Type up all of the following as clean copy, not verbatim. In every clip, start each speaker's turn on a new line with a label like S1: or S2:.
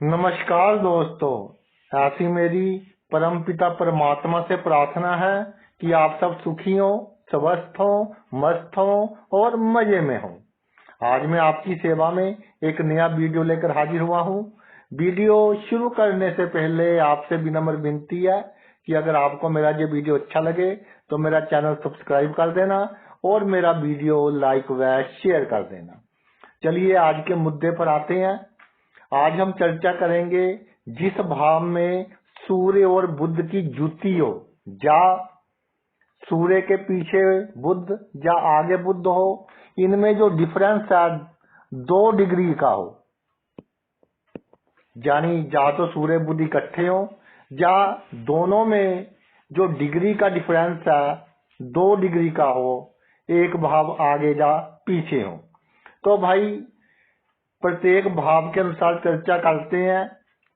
S1: नमस्कार दोस्तों। ऐसी मेरी परमपिता परमात्मा से प्रार्थना है कि आप सब सुखी हो, स्वस्थ हो, मस्त हो और मजे में हो। आज मैं आपकी सेवा में एक नया वीडियो लेकर हाजिर हुआ हूँ। वीडियो शुरू करने से पहले आपसे विनम्र विनती है कि अगर आपको मेरा ये वीडियो अच्छा लगे तो मेरा चैनल सब्सक्राइब कर देना और मेरा वीडियो लाइक व शेयर कर देना। चलिए आज के मुद्दे पर आते हैं। आज हम चर्चा करेंगे जिस भाव में सूर्य और बुध की युति हो, या सूर्य के पीछे बुध या आगे बुध हो, इनमें जो डिफरेंस है 2 डिग्री का हो, यानी या तो सूर्य बुध इकट्ठे हो या दोनों में जो डिग्री का डिफरेंस है 2 डिग्री का हो, एक भाव आगे या पीछे हो। तो भाई प्रत्येक भाव के अनुसार चर्चा करते हैं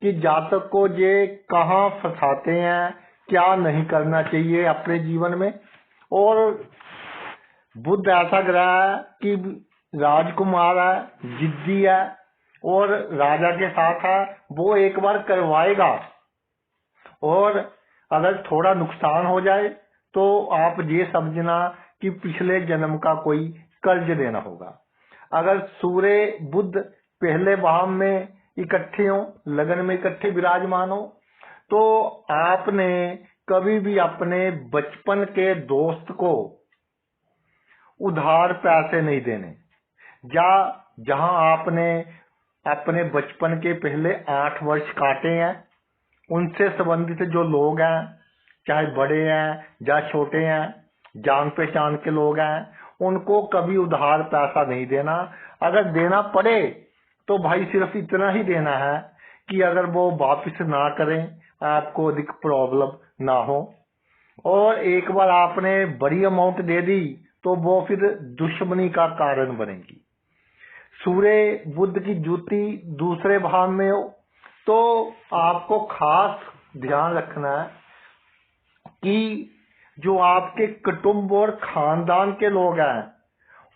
S1: कि जातक को ये कहाँ फंसाते हैं, क्या नहीं करना चाहिए अपने जीवन में। और बुध ऐसा ग्रह है कि राजकुमार है, जिद्दी है और राजा के साथ है, वो एक बार करवाएगा और अगर थोड़ा नुकसान हो जाए तो आप ये समझना कि पिछले जन्म का कोई कर्ज देना होगा। अगर सूर्य बुध पहले भाव में इकट्ठे हो, लगन में इकट्ठे विराजमान हो, तो आपने कभी भी अपने बचपन के दोस्त को उधार पैसे नहीं देने, या जहां आपने अपने बचपन के पहले 8 वर्ष काटे हैं उनसे संबंधित जो लोग हैं, चाहे बड़े हैं या छोटे हैं, जान पहचान के लोग हैं, उनको कभी उधार पैसा नहीं देना। अगर देना पड़े तो भाई सिर्फ इतना ही देना है कि अगर वो वापस ना करें आपको अधिक प्रॉब्लम ना हो। और एक बार आपने बड़ी अमाउंट दे दी तो वो फिर दुश्मनी का कारण बनेगी। सूर्य बुध की युति दूसरे भाव में हो तो आपको खास ध्यान रखना है कि जो आपके कुटुंब और खानदान के लोग हैं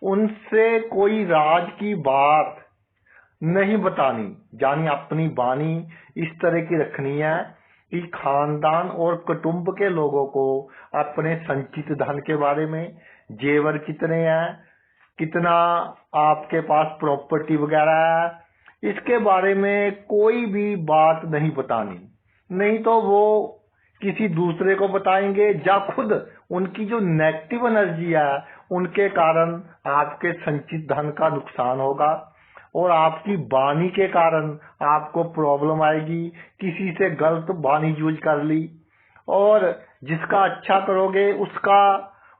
S1: उनसे कोई राज की बात नहीं बतानी, यानी अपनी वाणी इस तरह की रखनी है कि खानदान और कुटुंब के लोगों को अपने संचित धन के बारे में, जेवर कितने हैं, कितना आपके पास प्रॉपर्टी वगैरह है, इसके बारे में कोई भी बात नहीं बतानी। नहीं तो वो किसी दूसरे को बताएंगे या खुद उनकी जो नेगेटिव एनर्जी है उनके कारण आपके संचित धन का नुकसान होगा और आपकी वाणी के कारण आपको प्रॉब्लम आएगी। किसी से गलत वाणी यूज कर ली और जिसका अच्छा करोगे उसका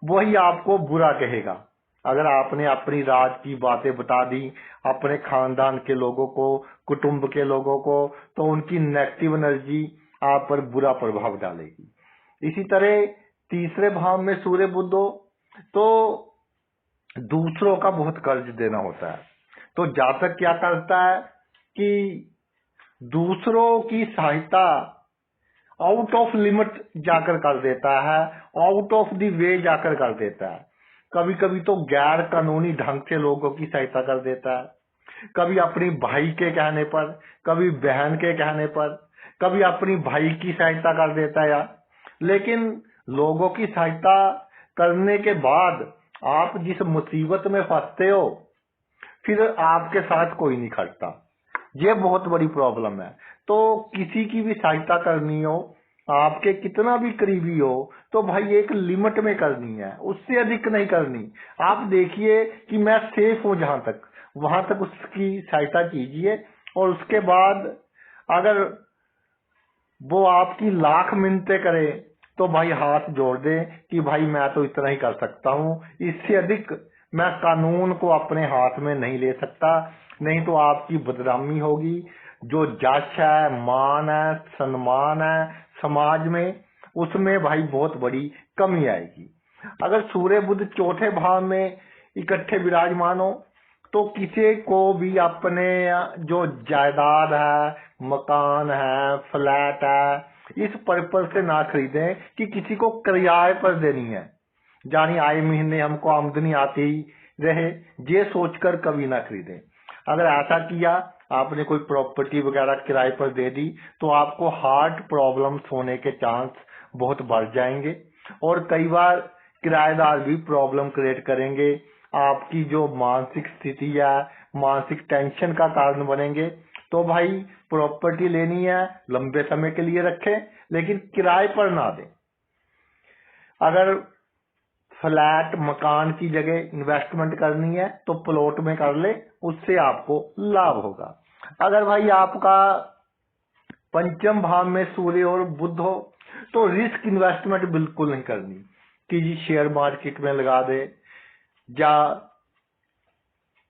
S1: वही आपको बुरा कहेगा। अगर आपने अपनी राज की बातें बता दी अपने खानदान के लोगों को, कुटुंब के लोगों को, तो उनकी नेगेटिव एनर्जी आप पर बुरा प्रभाव डालेगी। इसी तरह तीसरे भाव में सूर्य बुध हो तो दूसरों का बहुत कर्ज देना होता है। तो जातक क्या करता है कि दूसरों की सहायता आउट ऑफ लिमिट जाकर कर देता है, आउट ऑफ द वे जाकर कर देता है। कभी कभी तो गैर कानूनी ढंग से लोगों की सहायता कर देता है, कभी अपनी भाई के कहने पर, कभी बहन के कहने पर, कभी अपनी भाई की सहायता कर देता है। लेकिन लोगों की सहायता करने के बाद आप जिस मुसीबत में फंसते हो फिर आपके साथ कोई नहीं खड़ता। ये बहुत बड़ी प्रॉब्लम है। तो किसी की भी सहायता करनी हो, आपके कितना भी करीबी हो, तो भाई एक लिमिट में करनी है, उससे अधिक नहीं करनी। आप देखिए कि मैं सेफ हूं जहां तक, वहां तक उसकी सहायता कीजिए और उसके बाद अगर वो आपकी लाख मिन्नतें करे तो भाई हाथ जोड़ दे कि भाई मैं तो इतना ही कर सकता हूँ, इससे अधिक मैं कानून को अपने हाथ में नहीं ले सकता, नहीं तो आपकी बदनामी होगी। जो जश है, मान है, सम्मान है समाज में, उसमें भाई बहुत बड़ी कमी आएगी। अगर सूर्य बुध चौथे भाव में इकट्ठे विराजमान हो तो किसी को भी अपने जो जायदाद है, मकान है, फ्लैट है, इस पर्पज से ना खरीदें कि किसी को किराए पर देनी है, यानी आए महीने हमको आमदनी आती ही रहे, ये सोचकर कभी ना खरीदें। अगर ऐसा किया आपने कोई प्रॉपर्टी वगैरह किराए पर दे दी, तो आपको हार्ट प्रॉब्लम्स होने के चांस बहुत बढ़ जाएंगे। और कई बार किराएदार भी प्रॉब्लम क्रिएट करेंगे, आपकी जो मानसिक स्थिति है, मानसिक टेंशन का कारण बनेंगे। तो भाई प्रॉपर्टी लेनी है लंबे समय के लिए रखें, लेकिन किराए पर ना दें। अगर फ्लैट मकान की जगह इन्वेस्टमेंट करनी है तो प्लॉट में कर ले, उससे आपको लाभ होगा। अगर भाई आपका पंचम भाव में सूर्य और बुध हो तो रिस्क इन्वेस्टमेंट बिल्कुल नहीं करनी कि जी शेयर मार्केट में लगा दे, या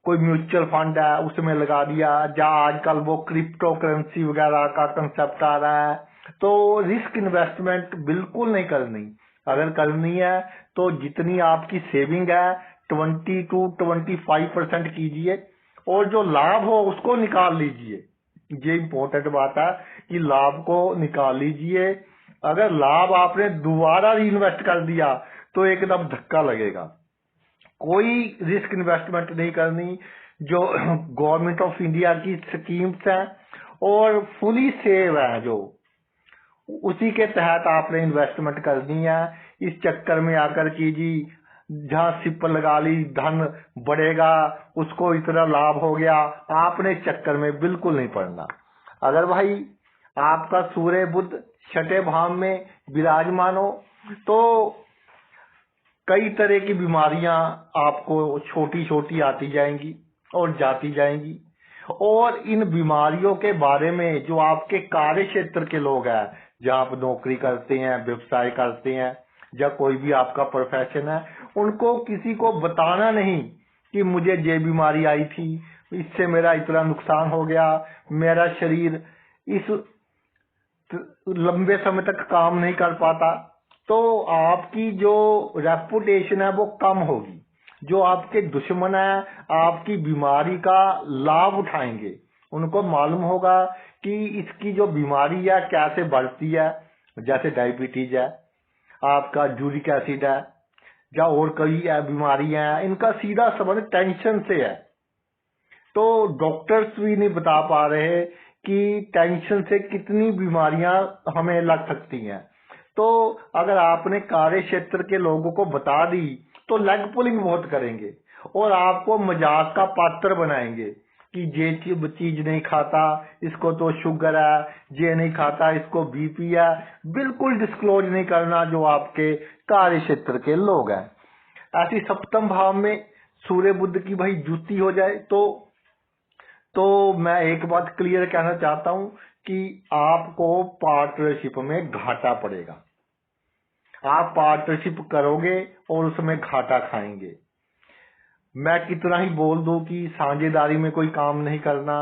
S1: कोई म्यूचुअल फंड है उसमें लगा दिया, या आजकल वो क्रिप्टो करेंसी वगैरह का कंसेप्ट आ रहा है, तो रिस्क इन्वेस्टमेंट बिल्कुल नहीं करनी। अगर करनी है तो जितनी आपकी सेविंग है 20 to 25% कीजिए, और जो लाभ हो उसको निकाल लीजिए। ये इम्पोर्टेंट बात है कि लाभ को निकाल लीजिए। अगर लाभ आपने दोबारा री इन्वेस्ट कर दिया तो एकदम धक्का लगेगा। कोई रिस्क इन्वेस्टमेंट नहीं करनी। जो गवर्नमेंट ऑफ इंडिया की स्कीम्स हैं और फुली सेव है, जो उसी के तहत आपने इन्वेस्टमेंट करनी है। इस चक्कर में आकर की जी जहाँ सिप लगा ली धन बढ़ेगा, उसको इतना लाभ हो गया, आपने इस चक्कर में बिल्कुल नहीं पड़ना। अगर भाई आपका सूर्य बुध छठे भाव में विराजमान हो तो कई तरह की बीमारियां आपको छोटी छोटी आती जाएंगी और जाती जाएंगी। और इन बीमारियों के बारे में जो आपके कार्य क्षेत्र के लोग हैं, जहाँ आप नौकरी करते हैं, व्यवसाय करते हैं, या कोई भी आपका प्रोफेशन है, उनको किसी को बताना नहीं कि मुझे ये बीमारी आई थी, इससे मेरा इतना नुकसान हो गया, मेरा शरीर इस लंबे समय तक काम नहीं कर पाता। तो आपकी जो रेपुटेशन है वो कम होगी। जो आपके दुश्मन है आपकी बीमारी का लाभ उठाएंगे। उनको मालूम होगा कि इसकी जो बीमारी है कैसे बढ़ती है, जैसे डायबिटीज है, आपका यूरिक एसिड है, या और कई बीमारियां हैं, इनका सीधा संबंध टेंशन से है। तो डॉक्टर्स भी नहीं बता पा रहे कि टेंशन से कितनी बीमारियां हमें लग सकती हैं। तो अगर आपने कार्य क्षेत्र के लोगों को बता दी तो लेग पुलिंग बहुत करेंगे और आपको मजाक का पात्र बनाएंगे कि ये चीज नहीं खाता, इसको तो शुगर है, ये नहीं खाता, इसको बीपी है। बिल्कुल डिस्क्लोज नहीं करना जो आपके कार्य क्षेत्र के लोग हैं। ऐसी सप्तम भाव में सूर्य बुध की भाई जुति हो जाए तो मैं एक बात क्लियर कहना चाहता हूं कि आपको पार्टनरशिप में घाटा पड़ेगा। आप पार्टनरशिप करोगे और उसमें घाटा खाएंगे। मैं कितना ही बोल दूं कि साझेदारी में कोई काम नहीं करना,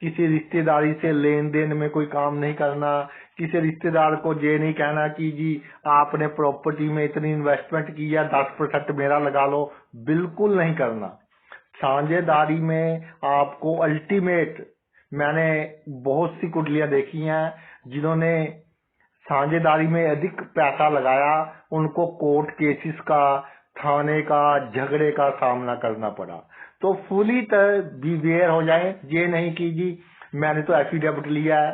S1: किसी रिश्तेदारी से लेन देन में कोई काम नहीं करना, किसी रिश्तेदार को ये नहीं कहना कि जी आपने प्रॉपर्टी में इतनी इन्वेस्टमेंट की है 10% मेरा लगा लो, बिल्कुल नहीं करना। साझेदारी में आपको अल्टीमेट, मैंने बहुत सी कुंडलियां देखी हैं जिन्होंने साझेदारी में अधिक पैसा लगाया, उनको कोर्ट केसेस का, थाने का, झगड़े का सामना करना पड़ा। तो फुली बिवेयर हो जाएं। ये नहीं कि जी मैंने तो एफिडेविट लिया है,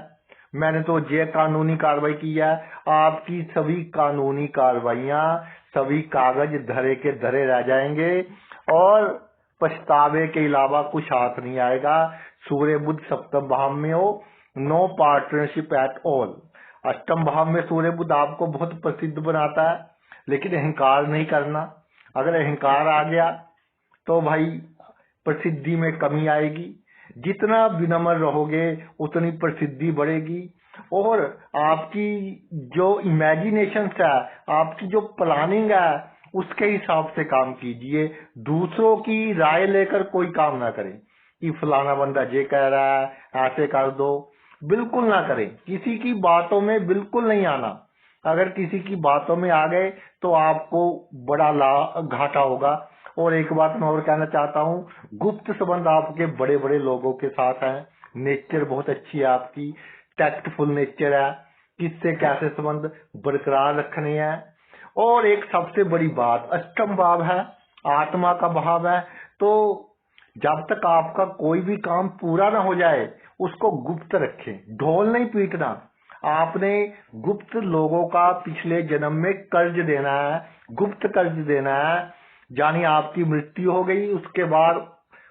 S1: मैंने तो ये कानूनी कार्रवाई की है। आपकी सभी कानूनी कार्रवाइयां, सभी कागज धरे के धरे रह जाएंगे और पछतावे के अलावा कुछ हाथ नहीं आएगा। सूर्य बुध सप्तम भाव में हो, नो पार्टनरशिप एट ऑल। अष्टम भाव में सूर्य बुध आपको बहुत प्रसिद्ध बनाता है, लेकिन अहंकार नहीं करना। अगर अहंकार आ गया तो भाई प्रसिद्धि में कमी आएगी। जितना विनम्र रहोगे उतनी प्रसिद्धि बढ़ेगी। और आपकी जो इमेजिनेशन है, आपकी जो प्लानिंग है, उसके हिसाब से काम कीजिए। दूसरों की राय लेकर कोई काम ना करें कि फलाना बंदा ये कह रहा है ऐसे कर दो, बिल्कुल ना करें। किसी की बातों में बिल्कुल नहीं आना। अगर किसी की बातों में आ गए तो आपको बड़ा घाटा होगा। और एक बात मैं और कहना चाहता हूँ, गुप्त संबंध आपके बड़े बड़े लोगों के साथ है। नेचर बहुत अच्छी है आपकी, टैक्टफुल नेचर है, किससे कैसे संबंध बरकरार रखने हैं। और एक सबसे बड़ी बात, अष्टम भाव है, आत्मा का भाव है। तो जब तक आपका कोई भी काम पूरा ना हो जाए उसको गुप्त रखें, ढोल नहीं पीटना। आपने गुप्त लोगों का पिछले जन्म में कर्ज देना है, गुप्त कर्ज देना है, यानी आपकी मृत्यु हो गई उसके बाद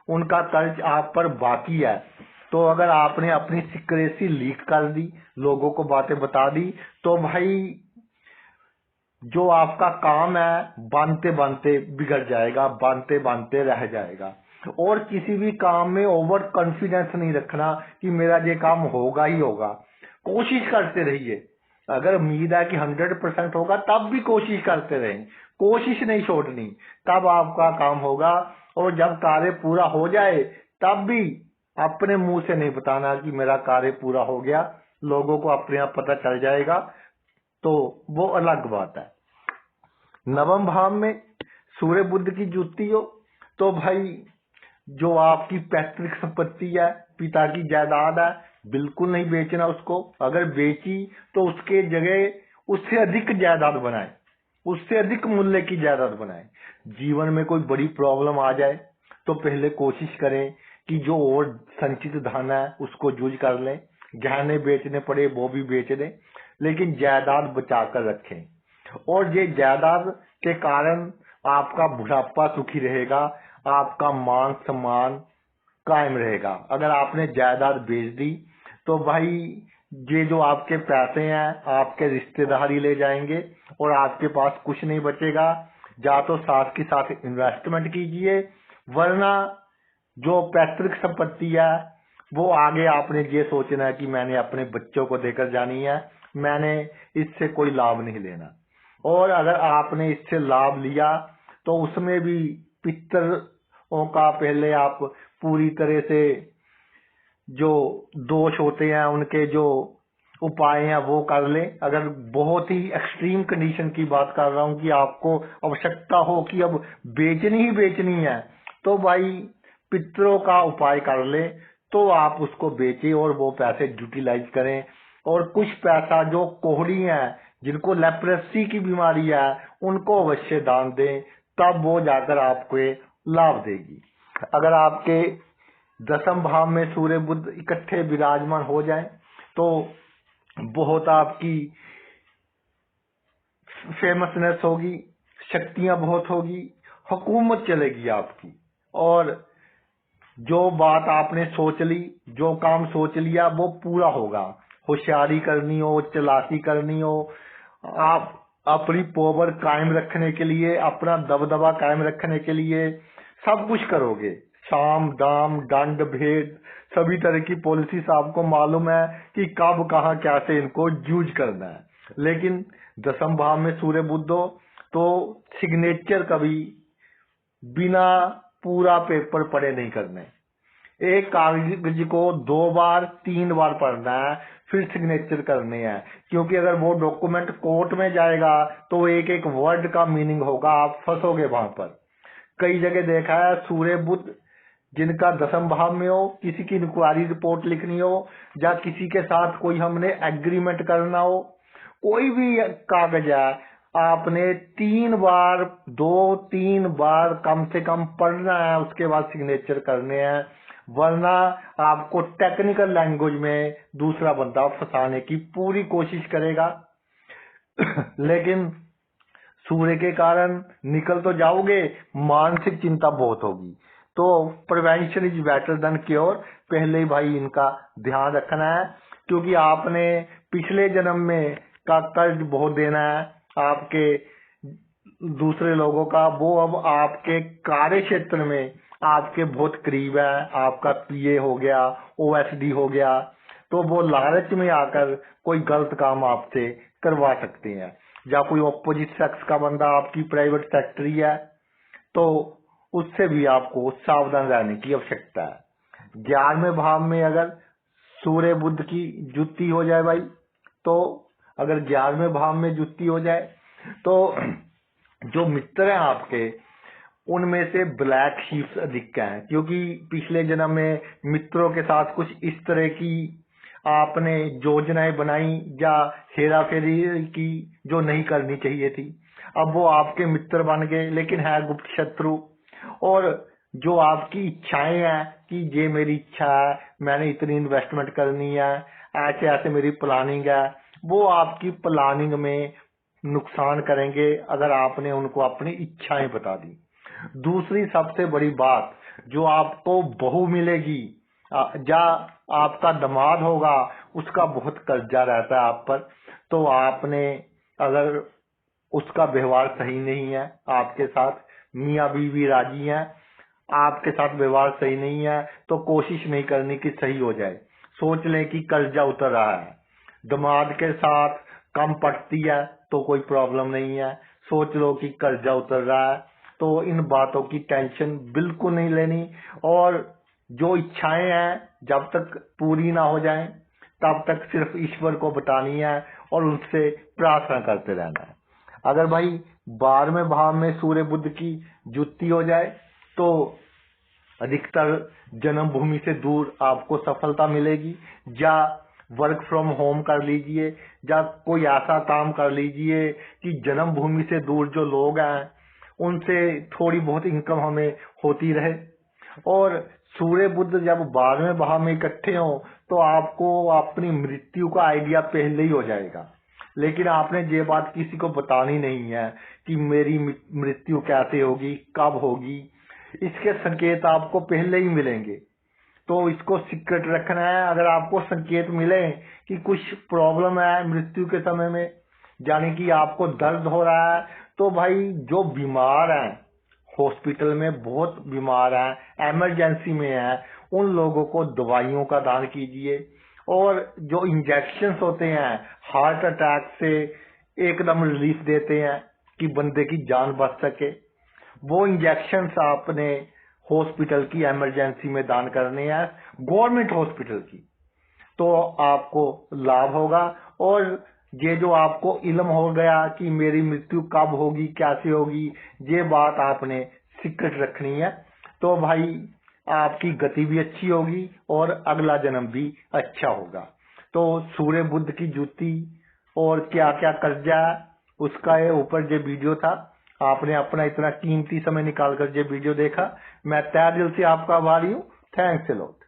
S1: उनका कर्ज आप पर बाकी है। तो अगर आपने अपनी सिक्रेसी लीक कर दी, लोगों को बातें बता दी, तो भाई जो आपका काम है बांधते बांधते बिगड़ जाएगा, बांधते बांधते रह जाएगा। और किसी भी काम में ओवर कॉन्फिडेंस नहीं रखना कि मेरा ये काम होगा ही होगा। कोशिश करते रहिए, अगर उम्मीद है कि 100% होगा तब भी कोशिश करते रहें, कोशिश नहीं छोड़नी, तब आपका काम होगा। और जब कार्य पूरा हो जाए तब भी अपने मुंह से नहीं बताना कि मेरा कार्य पूरा हो गया, लोगों को अपने आप पता चल जाएगा, तो वो अलग बात है। नवम भाव में सूर्य बुध की जुति हो तो भाई जो आपकी पैतृक संपत्ति है, पिता की जायदाद है, बिल्कुल नहीं बेचना उसको। अगर बेची तो उसके जगह उससे अधिक जायदाद बनाए, उससे अधिक मूल्य की जायदाद बनाए। जीवन में कोई बड़ी प्रॉब्लम आ जाए तो पहले कोशिश करें कि जो और संचित धन है उसको यूज कर लें, गहने बेचने पड़े वो भी बेच दें, लेकिन जायदाद बचा कर रखें। और ये जायदाद के कारण आपका बुढ़ापा सुखी रहेगा, आपका मान सम्मान कायम रहेगा। अगर आपने जायदाद बेच दी तो भाई ये जो आपके पैसे हैं आपके रिश्तेदार ही ले जाएंगे और आपके पास कुछ नहीं बचेगा। या तो साथ के साथ इन्वेस्टमेंट कीजिए, वरना जो पैतृक संपत्ति है वो आगे आपने ये सोचना है कि मैंने अपने बच्चों को देकर जानी है, मैंने इससे कोई लाभ नहीं लेना। और अगर आपने इससे लाभ लिया तो उसमें भी पितरों का पहले आप पूरी तरह से जो दोष होते हैं उनके जो उपाय हैं वो कर ले। अगर बहुत ही एक्सट्रीम कंडीशन की बात कर रहा हूँ कि आपको आवश्यकता हो कि अब बेचनी ही बेचनी है, तो भाई पितरों का उपाय कर ले, तो आप उसको बेचें और वो पैसे यूटिलाइज करें। और कुछ पैसा जो कोहड़ी हैं, जिनको लेप्रेसी की बीमारी है, उनको अवश्य दान दें, तब वो जाकर आपको लाभ देगी। अगर आपके दसम भाव में सूर्य बुध इकट्ठे विराजमान हो जाएं तो बहुत आपकी फेमसनेस होगी, शक्तियां बहुत होगी, हुकूमत चलेगी आपकी। और जो बात आपने सोच ली, जो काम सोच लिया वो पूरा होगा। होशियारी करनी हो, चालाकी करनी हो, आप अपनी पावर कायम रखने के लिए, अपना दबदबा कायम रखने के लिए सब कुछ करोगे। साम दाम दंड भेद सभी तरह की पॉलिसीज आपको मालूम है कि कब कहाँ क्या से इनको यूज करना है। लेकिन दसम भाव में सूर्य बुध हो तो सिग्नेचर कभी बिना पूरा पेपर पढ़े नहीं करने। एक कागज को 2 बार 3 बार पढ़ना है, फिर सिग्नेचर करने हैं, क्योंकि अगर वो डॉक्यूमेंट कोर्ट में जाएगा तो एक एक वर्ड का मीनिंग होगा, आप फंसोगे वहां पर। कई जगह देखा है सूर्य बुध जिनका दसम भाव में हो, किसी की इंक्वायरी रिपोर्ट लिखनी हो या किसी के साथ कोई हमने एग्रीमेंट करना हो, कोई भी कागज है, आपने 3 बार 2-3 बार कम से कम पढ़ना है, उसके बाद सिग्नेचर करने हैं, वरना आपको टेक्निकल लैंग्वेज में दूसरा बंदा फंसाने की पूरी कोशिश करेगा। लेकिन सूर्य के कारण निकल तो जाओगे, मानसिक चिंता बहुत होगी। तो prevention is better than cure, पहले ही भाई इनका ध्यान रखना है, क्योंकि आपने पिछले जन्म में का कर्ज बहुत देना है आपके दूसरे लोगों का, वो अब आपके कार्य क्षेत्र में आपके बहुत करीब है, आपका पीए हो गया, ओएसडी हो गया, तो वो लालच में आकर कोई गलत काम आपसे करवा सकते हैं। या कोई ऑपोजिट सेक्स का बंदा आपकी प्राइवेट सेक्रेटरी है तो उससे भी आपको सावधान रहने की आवश्यकता है। 11वें भाव में अगर सूर्य बुध की जुति हो जाए भाई, तो अगर 11वें भाव में जुति हो जाए तो जो मित्र हैं आपके उनमें से ब्लैक शीप्स अधिक हैं, क्योंकि पिछले जन्म में मित्रों के साथ कुछ इस तरह की आपने योजनाएं बनाई या हेरा फेरी की जो नहीं करनी चाहिए थी। अब वो आपके मित्र बन गए लेकिन है गुप्त शत्रु। और जो आपकी इच्छाएं हैं कि ये मेरी इच्छा है, मैंने इतनी इन्वेस्टमेंट करनी है, ऐसे ऐसे मेरी प्लानिंग है, वो आपकी प्लानिंग में नुकसान करेंगे अगर आपने उनको अपनी इच्छाएं बता दी। दूसरी सबसे बड़ी बात, जो आपको बहू मिलेगी या आपका दामाद होगा, उसका बहुत कर्जा रहता है आप पर। तो आपने अगर उसका व्यवहार सही नहीं है आपके साथ, मियाँ बीवी राजी हैं, आपके साथ व्यवहार सही नहीं है, तो कोशिश नहीं करनी कि सही हो जाए। सोच लें कि कर्जा उतर रहा है, दामाद के साथ कम पड़ती है तो कोई प्रॉब्लम नहीं है। सोच लो कि कर्जा उतर रहा है, तो इन बातों की टेंशन बिल्कुल नहीं लेनी, और जो इच्छाएं हैं जब तक पूरी ना हो जाएं तब तक सिर्फ ईश्वर को बतानी है और उनसे प्रार्थना करते रहना है। अगर भाई 12वें भाव में सूर्य बुध की जुति हो जाए तो अधिकतर जन्मभूमि से दूर आपको सफलता मिलेगी, या वर्क फ्रॉम होम कर लीजिए, या कोई ऐसा काम कर लीजिए कि जन्मभूमि से दूर जो लोग हैं उनसे थोड़ी बहुत इनकम हमें होती रहे। और सूर्य बुध जब 12वें भाव में इकट्ठे हो तो आपको अपनी मृत्यु का आइडिया पहले ही हो जाएगा, लेकिन आपने ये बात किसी को बतानी नहीं है कि मेरी मृत्यु कैसे होगी, कब होगी। इसके संकेत आपको पहले ही मिलेंगे, तो इसको सीक्रेट रखना है। अगर आपको संकेत मिले कि कुछ प्रॉब्लम है मृत्यु के समय में, यानी कि आपको दर्द हो रहा है, तो भाई जो बीमार हैं, हॉस्पिटल में बहुत बीमार हैं, इमरजेंसी में हैं, उन लोगों को दवाइयों का दान कीजिए। और जो इंजेक्शंस होते हैं हार्ट अटैक से एकदम रिलीफ देते हैं कि बंदे की जान बच सके, वो इंजेक्शंस आपने हॉस्पिटल की इमरजेंसी में दान करने हैं, गवर्नमेंट हॉस्पिटल की, तो आपको लाभ होगा। और ये जो आपको इल्म हो गया कि मेरी मृत्यु कब होगी, कैसे होगी, ये बात आपने सीक्रेट रखनी है, तो भाई आपकी गति भी अच्छी होगी और अगला जन्म भी अच्छा होगा। तो सूर्य बुध की जुति और क्या क्या कर्जा है, उसका ये ऊपर जो वीडियो था, आपने अपना इतना कीमती समय निकाल कर ये वीडियो देखा, मैं तहे दिल से आपका आभारी हूँ। Thanks a lot.